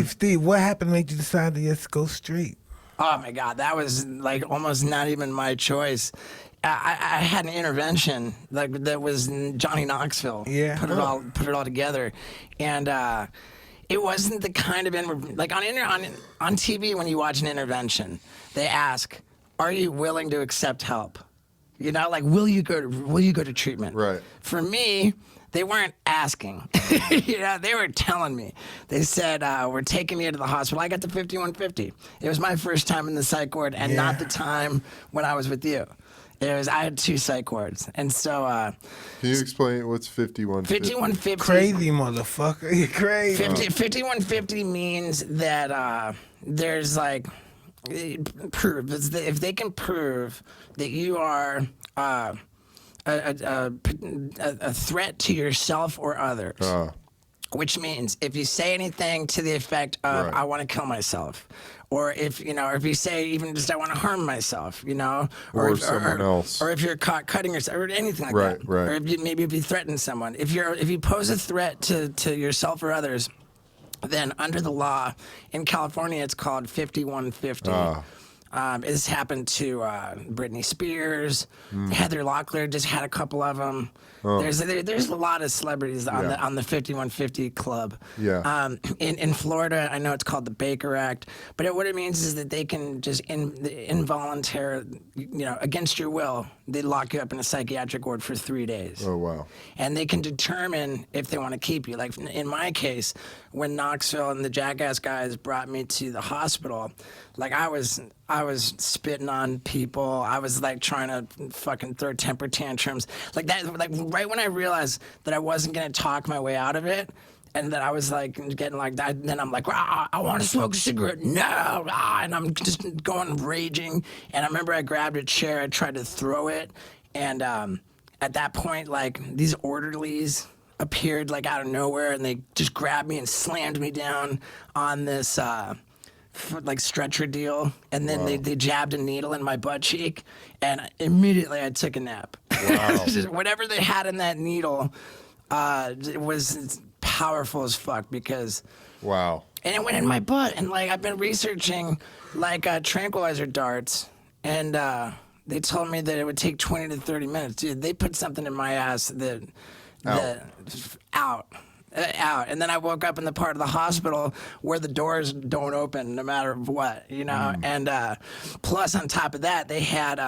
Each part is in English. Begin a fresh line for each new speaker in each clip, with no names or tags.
Steve, what happened to make you decide to just go straight?
Oh my God, that was like almost not even my choice. I had an intervention like that was in Johnny Knoxville.
Yeah.
Put it all together, and it wasn't the kind of like on TV when you watch an intervention, they ask, "Are you willing to accept help?" You know, like will you go to treatment?
Right.
For me, they weren't asking. You know, they were telling me. They said, we're taking you to the hospital. I got the 5150. It was my first time in the psych ward and not the time when I was with you. I had 2 psych wards. And so...
Can you explain what's 5150?
5150...
Crazy motherfucker. You're crazy.
5150 means that there's like... prove. If they can prove that you are... a threat to yourself or others. Which means if you say anything to the effect of
Right.
I want to kill myself, or if you say even just I want to harm myself,
Or someone else.
or if you're caught cutting yourself or anything like
Right,
that,
right.
or if you threaten someone, if you pose a threat to yourself or others, then under the law in California it's called 5150. This happened to Britney Spears. Heather Locklear just had a couple of them. There's a lot of celebrities on the 5150 club.
Yeah.
In Florida, I know it's called the Baker Act, but what it means is that they can just involuntary, against your will, they lock you up in a psychiatric ward for 3 days.
Oh, wow.
And they can determine if they want to keep you. Like in my case, when Knoxville and the Jackass guys brought me to the hospital, like I was spitting on people. I was like trying to fucking throw temper tantrums. Like that, like right when I realized that I wasn't gonna talk my way out of it, and that I was like getting like that, then I'm like, I want to smoke a cigarette. No, and I'm just going raging. And I remember I grabbed a chair, I tried to throw it, and at that point, like these orderlies appeared like out of nowhere, and they just grabbed me and slammed me down on this like stretcher deal, and then they jabbed a needle in my butt cheek, and immediately I took a nap.
Wow.
Whatever they had in that needle it was powerful as fuck because
Wow.
and it went in my butt, and like I've been researching like tranquilizer darts, and they told me that it would take 20 to 30 minutes. Dude, they put something in my ass that out. And then I woke up in the part of the hospital where the doors don't open no matter what, and plus on top of that they had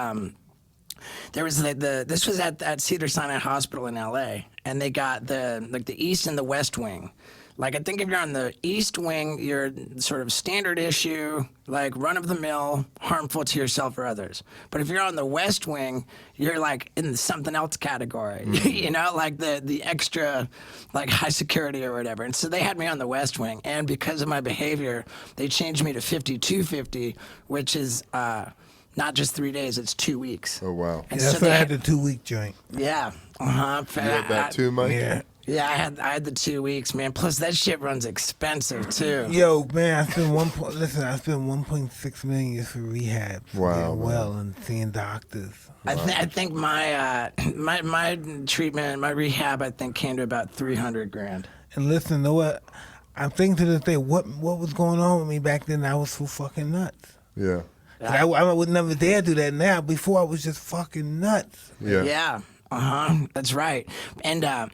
there was this was at Cedars-Sinai Hospital in LA, and they got the east and the west wing. Like I think if you're on the east wing, you're sort of standard issue, like run of the mill, harmful to yourself or others. But if you're on the west wing, you're like in the something else category, like the extra, like high security or whatever. And so they had me on the west wing, and because of my behavior, they changed me to 5250, which is not just 3 days, it's 2 weeks.
Oh, wow.
And
That's
so
why I had the 2 week joint.
Yeah.
You had that too, Mike?
Yeah.
Yeah, I had the 2 weeks, man. Plus that shit runs expensive too.
Yo, man, I spent I spent 1.6 million for rehab.
Wow,
Getting well and seeing doctors.
I think my my treatment, my rehab, I think came to about $300,000.
And listen, know what? I'm thinking to this day, what was going on with me back then? I was so fucking nuts.
Yeah.
I would never dare do that now. Before I was just fucking nuts.
Yeah.
Yeah. That's right. And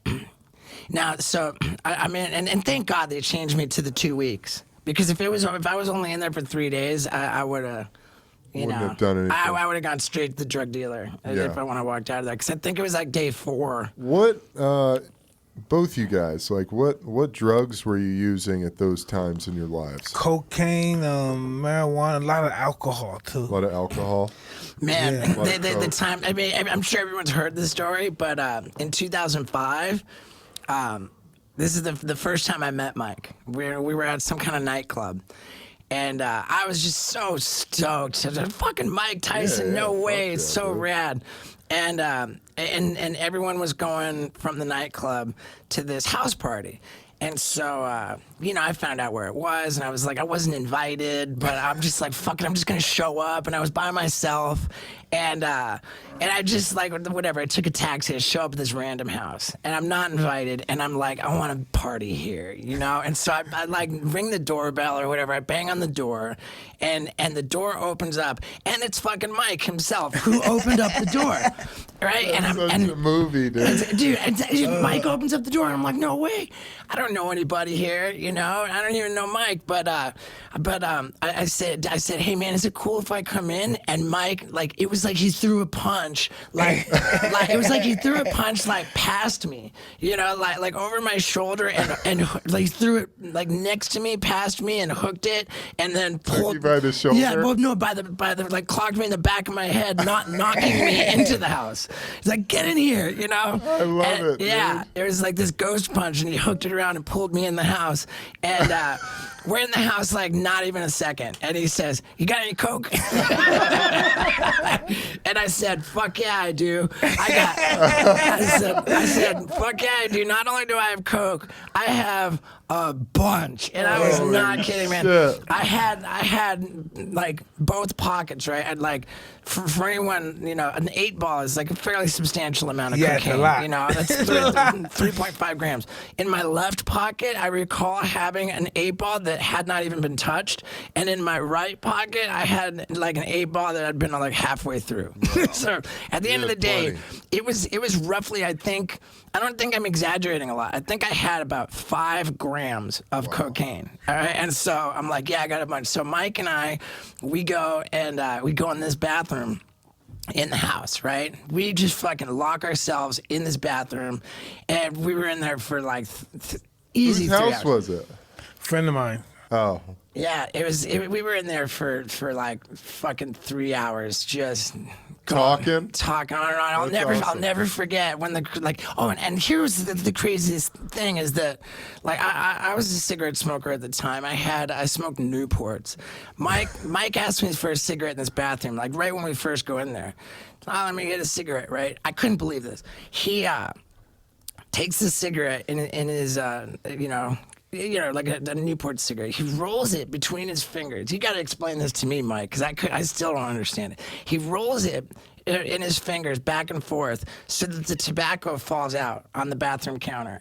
now, so I mean, and thank God they changed me to the 2 weeks, because if I was only in there for 3 days, I would have.
Wouldn't have done anything.
I would have gone straight to the drug dealer if I walked out of there, because I think it was like day 4.
What, both you guys, like what drugs were you using at those times in your lives?
Cocaine, marijuana, a lot of alcohol too.
A lot of alcohol?
Man,
Yeah.
the time, I mean, I'm sure everyone's heard this story, but in 2005, this is the first time I met Mike. We were at some kind of nightclub, and I was just so stoked. I was like, fucking Mike Tyson,
Yeah,
no way,
fuck
it's
yeah,
so
dude.
rad. And everyone was going from the nightclub to this house party. And so I found out where it was, and I was like, I wasn't invited, but I'm just like, fuck it, I'm just gonna show up, and I was by myself, and I just like whatever. I took a taxi to show up at this random house, and I'm not invited, and I'm like, I want to party here, and so I like ring the doorbell or whatever. I bang on the door, and the door opens up, and it's fucking Mike himself who opened up the door, right?
That's such a movie, dude.
Mike opens up the door, and I'm like, no way, I don't know anybody here, I don't even know Mike, but I said, hey man, is it cool if I come in? And Mike, like, it was like he threw a punch, like it was like he threw a punch like past me, like over my shoulder, and like threw it like next to me, past me, and hooked it, and then pulled
you by the shoulder.
Yeah, well, no, by the like clocked me in the back of my head, not knocking me into the house. He's like, get in here,
I love it.
Yeah,
dude.
it was like this ghost punch, and he hooked it around and pulled me in the house, and we're in the house like not even a second, and he says, you got any coke? And I said, fuck yeah, I do. I said, fuck yeah, I do. Not only do I have coke, I have a bunch. And I was not kidding, man.
Shit.
I had like both pockets, right? I'd like, for anyone, an 8-ball is like a fairly substantial amount of
Yeah, it's
cocaine.
a lot.
That's 3.5 grams. In my left pocket, I recall having an 8-ball that had not even been touched. And in my right pocket, I had like an 8-ball that had been like halfway through. So at the end of the day, it was roughly, I don't think I'm exaggerating a lot. I think I had about 5 grams of cocaine. All right. And so I'm like, yeah, I got a bunch. So Mike and I, we go in this bathroom in the house, right? We just fucking lock ourselves in this bathroom, and we were in there for like easy
Whose
3
house
hours.
was it?
Friend of mine.
Oh.
Yeah, we were in there for like fucking 3 hours, just
Talking
on and on. I'll never forget when and here was the craziest thing is that, like, I was a cigarette smoker at the time. I smoked Newports. Mike asked me for a cigarette in this bathroom, like right when we first go in there. Oh, let me get a cigarette, right? I couldn't believe this. He takes the cigarette in his like a Newport cigarette. He rolls it between his fingers. You got to explain this to me, Mike, because I still don't understand it. He rolls it in his fingers back and forth so that the tobacco falls out on the bathroom counter.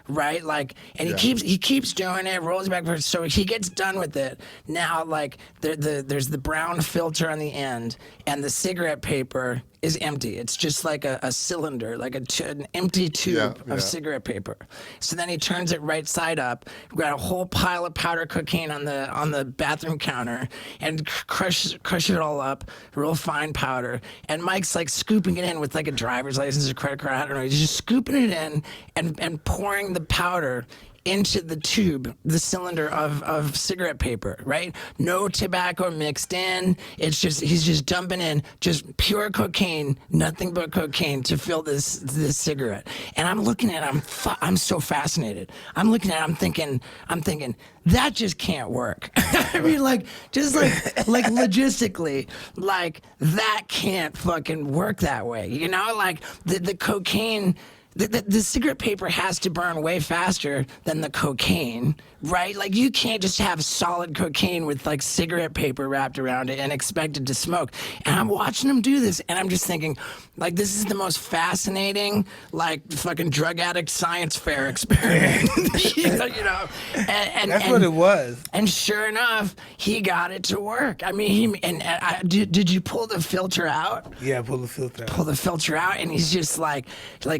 Right, like, and he keeps doing it, rolls it back and forth. So he gets done with it. Now, like, there's the brown filter on the end, and the cigarette paper is empty. It's just like a cylinder, like an empty tube of cigarette paper. So then he turns it right side up. We've got a whole pile of powder cocaine on the bathroom counter, and crush it all up, real fine powder. And Mike's like scooping it in with like a driver's license or credit card. I don't know. He's just scooping it in and pouring the powder into the tube, the cylinder of cigarette paper, right? No tobacco mixed in. It's just, he's just dumping in just pure cocaine, nothing but cocaine to fill this cigarette. And I'm looking at it, I'm so fascinated. I'm looking at it, I'm thinking, that just can't work. I mean, just logistically, like, that can't fucking work that way. Like, the cocaine, the cigarette paper has to burn way faster than the cocaine, right? Like, you can't just have solid cocaine with like cigarette paper wrapped around it and expect it to smoke. And I'm watching them do this, and I'm just thinking, like, this is the most fascinating, like, fucking drug addict science fair experiment. And
That's what it was.
And sure enough, he got it to work. I mean, did you pull the filter out?
Yeah, pull the filter out.
Pull the filter out, and he's just like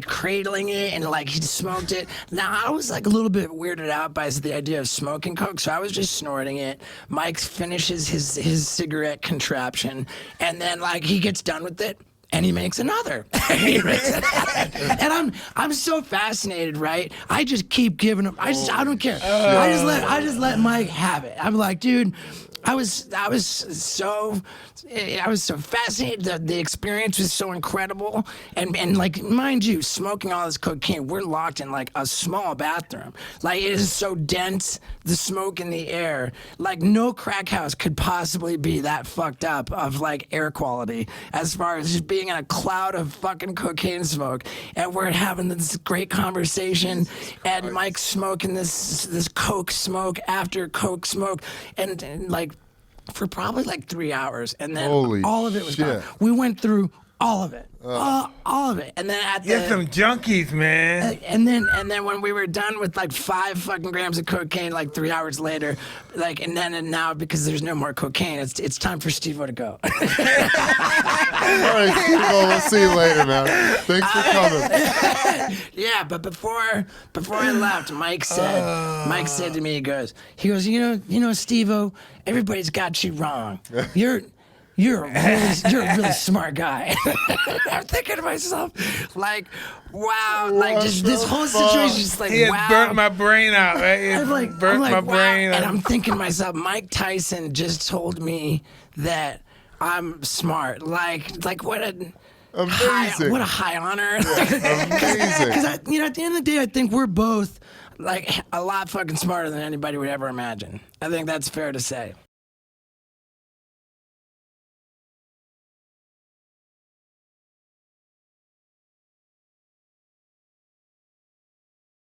cradling it, and like he smoked it. Now I was like a little bit weirded out by the idea of smoking coke, so I was just snorting it. Mike finishes his cigarette contraption, and then like he gets done with it, and he makes another. And I'm so fascinated, right? I just keep giving him. I don't care. I just let Mike have it. I'm like, dude, I was so fascinated. The experience was so incredible, and like, mind you, smoking all this cocaine, we're locked in like a small bathroom. Like, it is so dense, the smoke in the air. Like, no crack house could possibly be that fucked up of like air quality as far as just being being in a cloud of fucking cocaine smoke, and we're having this great conversation, and Mike's smoking this coke smoke after coke smoke, and like for probably like 3 hours, and then
Holy
all of it was gone.
shit.
We went through all of it, all of it, and then at the
You're some junkies, man.
and then when we were done with like 5 fucking grams of cocaine, like 3 hours later, like and now because there's no more cocaine, it's time for Steve-O to go.
All right, Steve-O, we'll see you later, man. Thanks for coming.
Yeah, but before I left, Mike said to me, he goes, you know, Steve-O, everybody's got you wrong. You're a really smart guy. I'm thinking to myself, like, wow, like just this whole situation, just like,
He has
wow.
burnt my brain out, right? He has burnt my
wow.
brain
And
out.
I'm thinking to myself, Mike Tyson just told me that I'm smart. Like what a
Amazing.
what a high honor.
Amazing.
Because at the end of the day, I think we're both like a lot fucking smarter than anybody would ever imagine. I think that's fair to say.